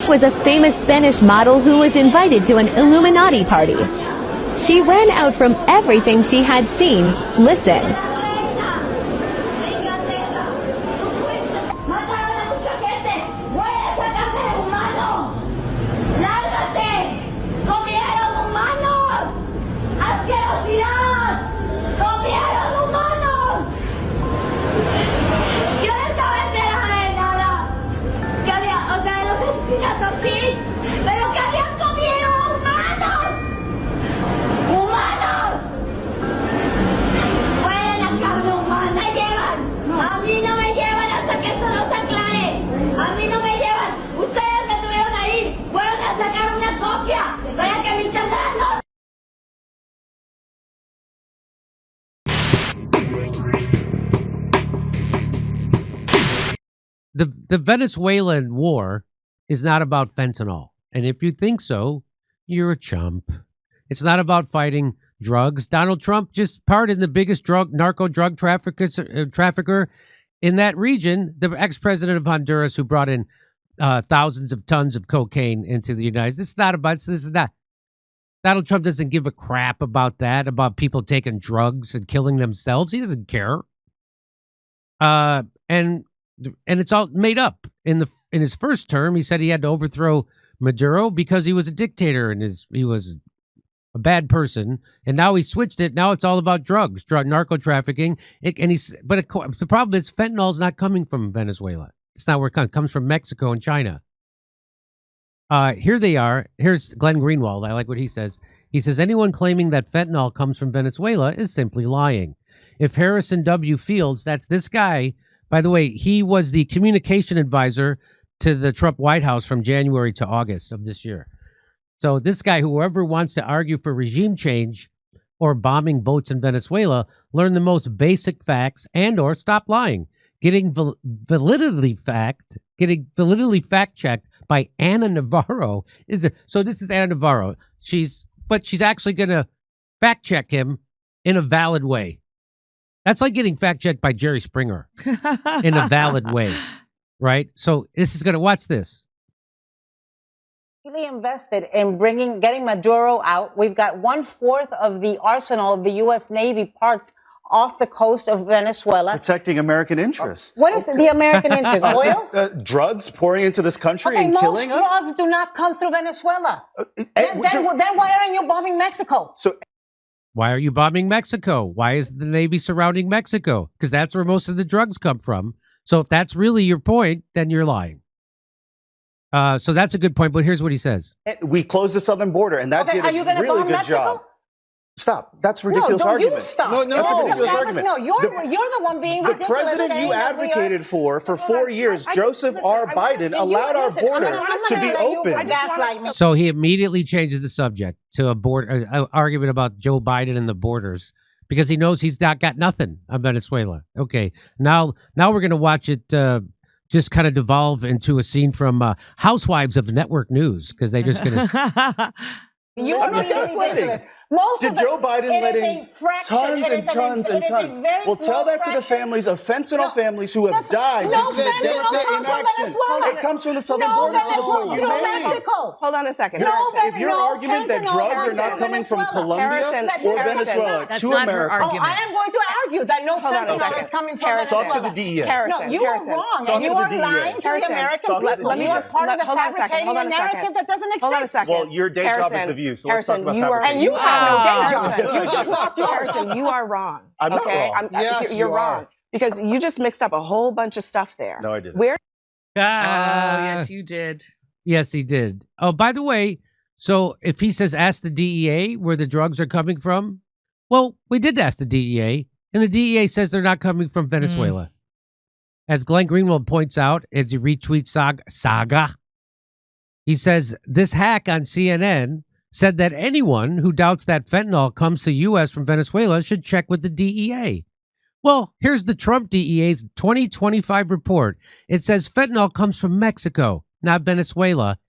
was a famous Spanish model who was invited to an Illuminati party. She ran out from everything she had seen. Listen. The Venezuelan war is not about fentanyl. And if you think so, you're a chump. It's not about fighting drugs. Donald Trump just pardoned the biggest narco drug trafficker in that region, the ex-president of Honduras, who brought in thousands of tons of cocaine into the United States. It's not about this. Is not. Donald Trump doesn't give a crap about that, about people taking drugs and killing themselves. He doesn't care. And it's all made up. In his first term, he said he had to overthrow Maduro because he was a dictator and he was a bad person. And now he switched it. Now it's all about drugs, narco trafficking. But the problem is fentanyl is not coming from Venezuela. It's not where it comes. It comes from Mexico and China. Here they are. Here's Glenn Greenwald. I like what he says. He says, anyone claiming that fentanyl comes from Venezuela is simply lying. If Harrison W. Fields, that's this guy. By the way, he was the communication advisor to the Trump White House from January to August of this year. So this guy, whoever wants to argue for regime change or bombing boats in Venezuela, learn the most basic facts and or stop lying. Getting validity fact-checked by Ana Navarro so this is Ana Navarro. She's actually going to fact-check him in a valid way. That's like getting fact-checked by Jerry Springer in a valid way, right? So this is going to, watch this. Really invested in getting Maduro out. We've got 1/4 of the arsenal of the U.S. Navy parked off the coast of Venezuela. Protecting American interests. What is the American interest? Oil? Drugs pouring into this country and killing us? Most drugs do not come through Venezuela. Then why aren't you bombing Mexico? Why are you bombing Mexico? Why is the Navy surrounding Mexico? Because that's where most of the drugs come from. So if that's really your point, then you're lying. So that's a good point, but here's what he says. We closed the southern border, and that did a really good job. Stop. That's ridiculous argument. You stop. No, that's a ridiculous argument. No, you're the one being the ridiculous. president you advocated for 4 years, Joseph R. Biden, allowed our border to be open. So he immediately changes the subject to a argument about Joe Biden and the borders because he knows he's got nothing on Venezuela. Okay, now we're going to watch it just kind of devolve into a scene from Housewives of the Network News because they just going to... I'm not gaslighting. Did Joe Biden let in tons and tons and tons? Well, tell that to the families of fentanyl families who have died. No fentanyl comes from Venezuela. It comes from the southern border to the point. No Mexico. Hold on a second. If your argument that drugs are not coming from Colombia or Venezuela to America, I am going to argue that no fentanyl is coming from Venezuela. Talk to the DEA. No, you are wrong, and you are lying to the American people. You are part of the fabricating a narrative that doesn't exist. Hold on a second. Well, your day job is The View, so let's talk about fabricating. And you have no day job. You just lost yours. Harrison, you are wrong. I'm not wrong. Yes, you're wrong. Because you just mixed up a whole bunch of stuff there. No, I didn't. Yes, you did. Yes, he did. Oh, by the way, so if he says ask the DEA where the drugs are coming from, well, we did ask the DEA, and the DEA says they're not coming from Venezuela. As Glenn Greenwald points out, as he retweets Saga, he says this hack on CNN said that anyone who doubts that fentanyl comes to U.S. from Venezuela should check with the DEA. Well, here's the Trump DEA's 2025 report. It says fentanyl comes from Mexico, not Venezuela.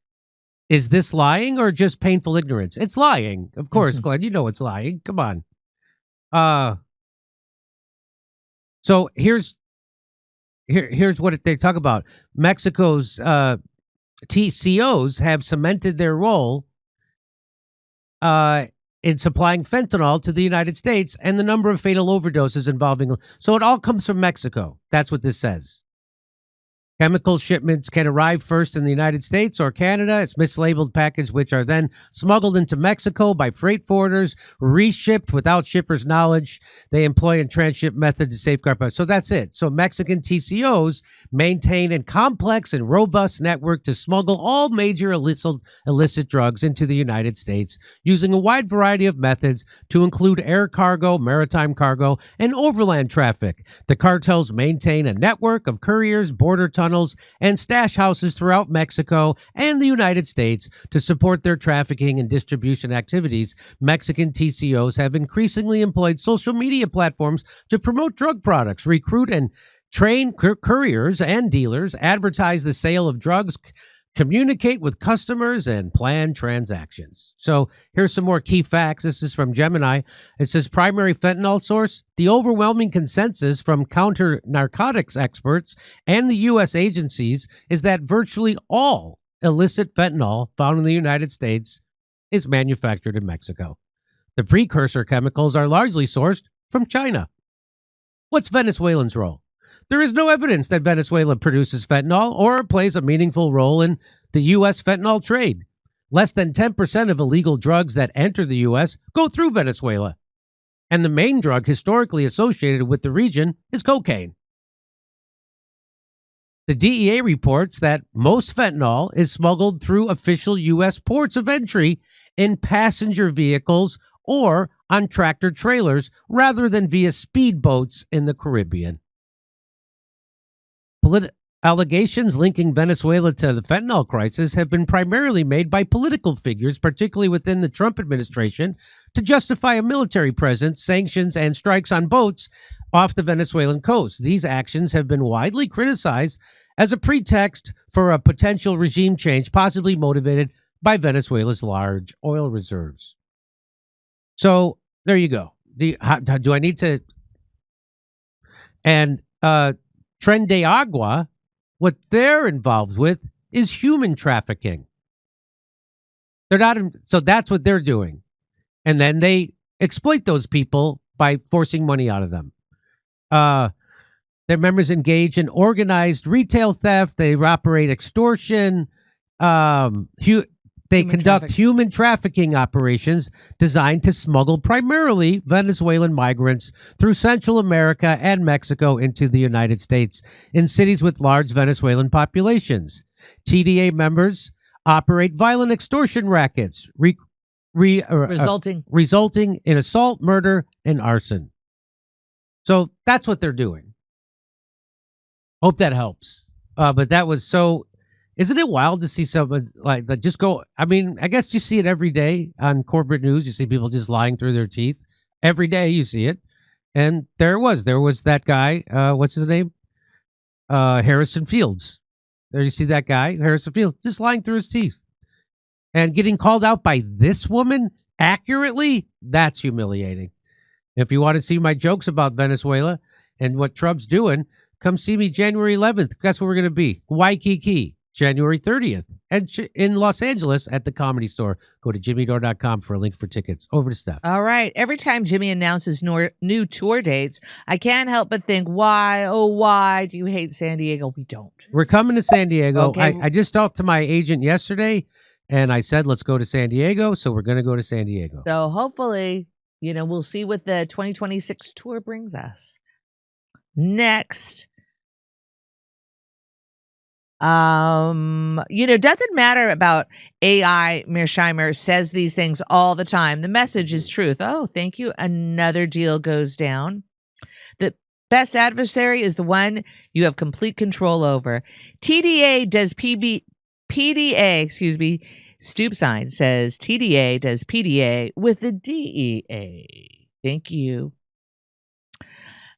Is this lying or just painful ignorance? It's lying. Of course, Glenn, you know it's lying. Come on. So here's what they talk about. Mexico's TCOs have cemented their role in supplying fentanyl to the United States and the number of fatal overdoses involving. So it all comes from Mexico. That's what this says. Chemical shipments can arrive first in the United States or Canada. It's mislabeled package, which are then smuggled into Mexico by freight forwarders, reshipped without shippers' knowledge. They employ a transship method to safeguard. So that's it. So Mexican TCOs maintain a complex and robust network to smuggle all major illicit drugs into the United States using a wide variety of methods to include air cargo, maritime cargo, and overland traffic. The cartels maintain a network of couriers, border tunnels, and stash houses throughout Mexico and the United States to support their trafficking and distribution activities. Mexican TCOs have increasingly employed social media platforms to promote drug products, recruit and train couriers and dealers, advertise the sale of drugs, communicate with customers, and plan transactions. So here's some more key facts. This is from Gemini. It says primary fentanyl source. The overwhelming consensus from counter-narcotics experts and the U.S. agencies is that virtually all illicit fentanyl found in the United States is manufactured in Mexico. The precursor chemicals are largely sourced from China. What's Venezuelans' role? There is no evidence that Venezuela produces fentanyl or plays a meaningful role in the U.S. fentanyl trade. Less than 10% of illegal drugs that enter the U.S. go through Venezuela. And the main drug historically associated with the region is cocaine. The DEA reports that most fentanyl is smuggled through official U.S. ports of entry in passenger vehicles or on tractor trailers rather than via speedboats in the Caribbean. Allegations linking Venezuela to the fentanyl crisis have been primarily made by political figures, particularly within the Trump administration, to justify a military presence, sanctions, and strikes on boats off the Venezuelan coast. These actions have been widely criticized as a pretext for a potential regime change, possibly motivated by Venezuela's large oil reserves. So there you go. Do I need to? And Tren de Agua, what they're involved with is human trafficking. They're not, so that's what they're doing. And then they exploit those people by forcing money out of them. Their members engage in organized retail theft. They operate extortion. They conduct human trafficking operations designed to smuggle primarily Venezuelan migrants through Central America and Mexico into the United States in cities with large Venezuelan populations. TDA members operate violent extortion rackets, resulting in assault, murder, and arson. So that's what they're doing. Hope that helps. But that was so... Isn't it wild to see someone like that just go? I mean, I guess you see it every day on corporate news. You see people just lying through their teeth. Every day you see it. And there was that guy. What's his name? Harrison Fields. There you see that guy, Harrison Fields, just lying through his teeth. And getting called out by this woman accurately, that's humiliating. If you want to see my jokes about Venezuela and what Trump's doing, come see me January 11th. Guess where we're going to be? Waikiki. January 30th, and in Los Angeles at the Comedy Store. Go to jimmydore.com for a link for tickets. Over to Steph. All right. Every time Jimmy announces new tour dates, I can't help but think, why, oh, why do you hate San Diego? We don't. We're coming to San Diego. Okay. I just talked to my agent yesterday, and I said, let's go to San Diego, so we're going to go to San Diego. So hopefully, we'll see what the 2026 tour brings us. Next. Doesn't matter about AI. Mearsheimer says these things all the time. The message is truth. Oh, thank you. Another deal goes down. The best adversary is the one you have complete control over. PDA does Stoop Sign says TDA does PDA with the DEA. Thank you.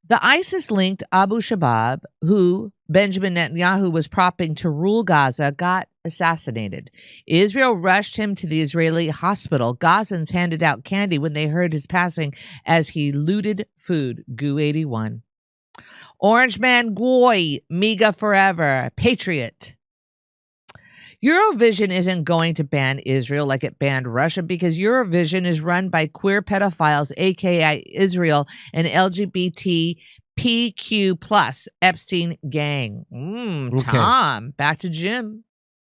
The ISIS-linked Abu Shabab, who Benjamin Netanyahu was propping to rule Gaza, got assassinated. Israel rushed him to the Israeli hospital. Gazans handed out candy when they heard his passing as he looted food. Goo 81. Orange Man Goy, MIGA forever. Patriot. Eurovision isn't going to ban Israel like it banned Russia because Eurovision is run by queer pedophiles, aka Israel, and LGBTPQ plus Epstein gang. Okay. Tom, back to Jim.